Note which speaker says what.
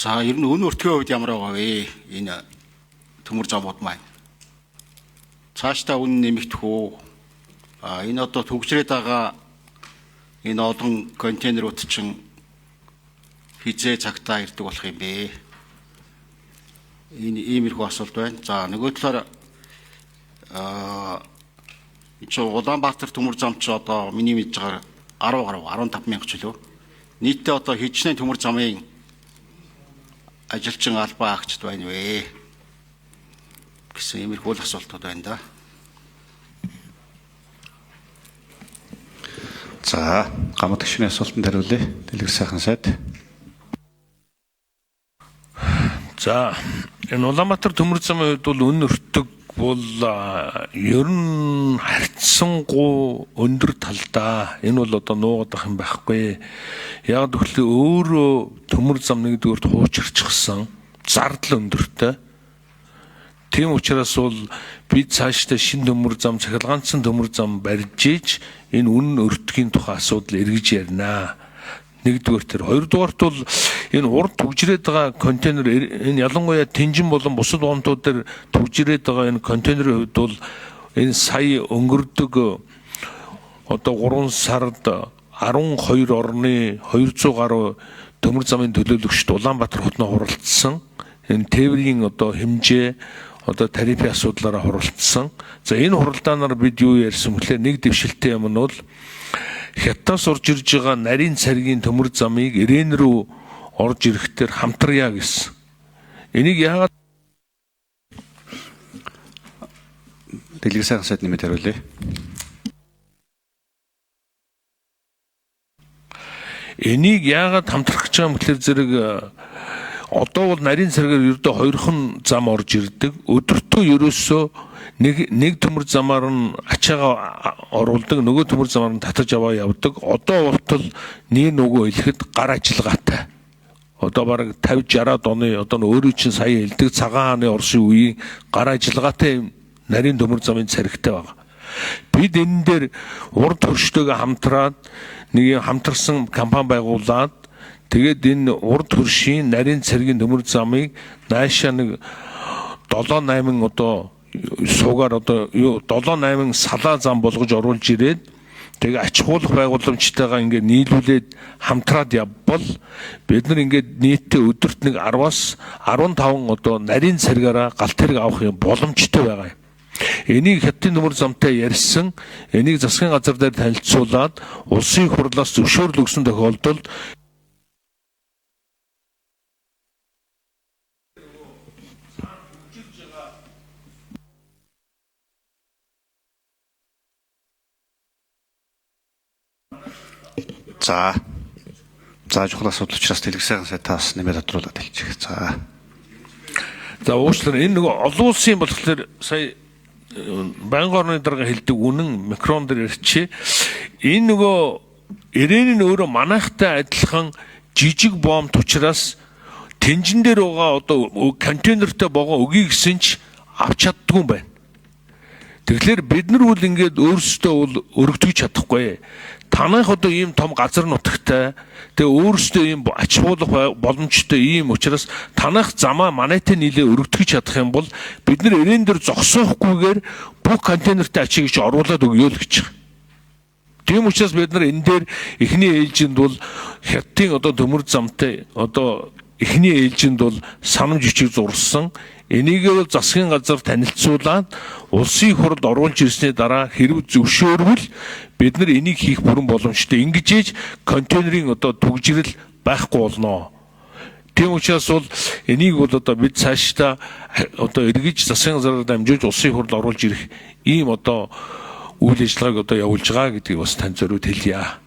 Speaker 1: За ер нь өн өртгөө үед ямар байгаа вэ? Энэ төмөр замууд маань. Цаашдаа үн нэмэгдэх үү? Энэ одоо төгжрээд байгаа энэ олон контейнерууд чинь хизээ цагтаа ирдэг болох юм бэ? Энэ иймэрхүү асуулт байна. За нөгөө талаар Улаанбаатар төмөр зам чи одоо миний мэдж байгаа 10 гаруй 15 мянга ч лөө. Нийтдээ одоо хичнээн төмөр замын ажилчин албаа агчд байна вэ гэсэн иймэрхүү асуултууд байна да.
Speaker 2: За, гамт гишүүний асуултанд хариулъя. Дэлгэр сайхан сайд.
Speaker 3: За, энэ Улаанбаатар төмөр замын хувьд бол өн өртөг бол ер нь харьцангуй өндөр талдаа. Энэ бол одоо нуугдах юм байхгүй. Яг тэгэхээр өөрөө төмөр зам нэгдүгээр хуучирчихсан зардал өндөртэй. Тийм учраас бол бид цаашдаа шинэ төмөр зам, цахилгаанцсан төмөр зам барьж ийж энэ үнэн өртгийн тухай асуудал эргэж ярина. Нэгдүгээр тэр, хоёрдугаарт бол энэ урд төгжрээд байгаа контейнер энэ ялангуяа Тэнжин болон бусад онтууд дээр төгжрээд байгаа энэ контейнерийн хувьд бол энэ сая өнгөрдөг одоо 3 сард 12 орны 200 гаруй төмөр замын төлөөлөгчд Улаанбаатар хотноо хуралдсан. Энэ тээврийн одоо хэмжээ одоо тарифын асуудлаараа хуралдсан. За энэ хуралдаанаар бид юу ярьсан гэхээр нэг дэвшилтэй юм нь бол Хятадаас орж ирж байгаа нарийн царгийн төмөр замыг Ирэн рүү орж ирэхээр хамтрая гэсэн. Энийг яагаад
Speaker 2: Дэлгэр сайхан сайд нэмээд хариулъя.
Speaker 3: Энийг яагаад хамтрах гэж байгаа юм гэхээр зэрэг одоо бол нарийн царгаар ердөө хоёрхан зам орж ирдэг. Өдөртөө ерөөсөө нэг төмөр замаар нь ачаагаа оруулдаг, нөгөө төмөр замаар нь татаж аваа явдаг. Одоо болтол нэг нөгөө хэлэхэд гар ажиллагаатай. Одоо бараг 50-60 оны одоо өөрөө чинь сая хэлдэг цагаан хааны Орсын үеийн гар ажиллагаатай нарийн төмөр замын царигтай байгаа. Бид энэ дээр урд хөрштөөгөө хамтраад нэг хамтарсан компани байгуулад тэгээд энэ урд хөршийн нарийн царгийн төмөр замыг наашаа нэг 7-8 одоо суугаар одоо 7-8 салаа зам болгож оруулж ирээд тэгээ ач хуулах байгууламжтайгаа ингээд нийлүүлээд хамтраад явбал бид нар ингээд нийтдээ өдөрт нэг 10-аас 15 одоо нарийн царгаараа галт хэрэг авах юм боломжтой байгаа юм. Энийг Хятадын төмөр замтай ярьсан, энийг засгийн газар дээр танилцуулаад улсын хурлаас зөвшөөрөл өгсөн тохиолдолд
Speaker 2: За чухал асуудал учраас дэлгэр сайхан сайд таас нэмээд тодруулаад хэлчих.
Speaker 3: За уучлаарай, энэ нөгөө олон улсын болохоор сая байнгын орны дарга хэлдэг үнэн микрон дээр ирчээ. Энэ нөгөө Ирэн нь өөрөө манайхтай адилхан жижиг бомб учраас Тэнжин дээр байгаа одоо контейнертэй богоо өгье гэсэн ч авч чаддгүй юм байна. Тэгэхээр бид нар үл ингээд өөрсдөө бол өргөдгөж чадахгүй. Танайх одоо ийм том газар нутагтай тэгээ өөрсдөө ийм ач хуулах боломжтой ийм учраас танайх замаа манайтай нийлээ өргөдгөж чадах юм бол бид нар Ирэн дээр зогсоохгүйгээр бүх контейнертэй ачийг оруулаад өгөө л гэж байгаа. Тийм учраас бид нар энэ дээр эхний ээлжинд бол Хятадын одоо төмөр замтай одоо эхний ээлжинд бол санамж бичиг зурсан. Энийгээ бол засгийн газар танилцуулаад улсын хурлд оруулж ирсний дараа хэрв зөвшөөрвөл бид нар энийг хийх бүрэн боломжтой. Ингэж ээж контейнерийн одоо төгжрэл байхгүй болно. Тийм учраас бол энийг бол одоо бид цаашдаа одоо эргэж засгийн газараар дамжуулж улсын хурлд оруулж ирэх ийм одоо үйл ажиллагааг одоо явуулж байгаа гэдгийг бас тань зориуд хэлье.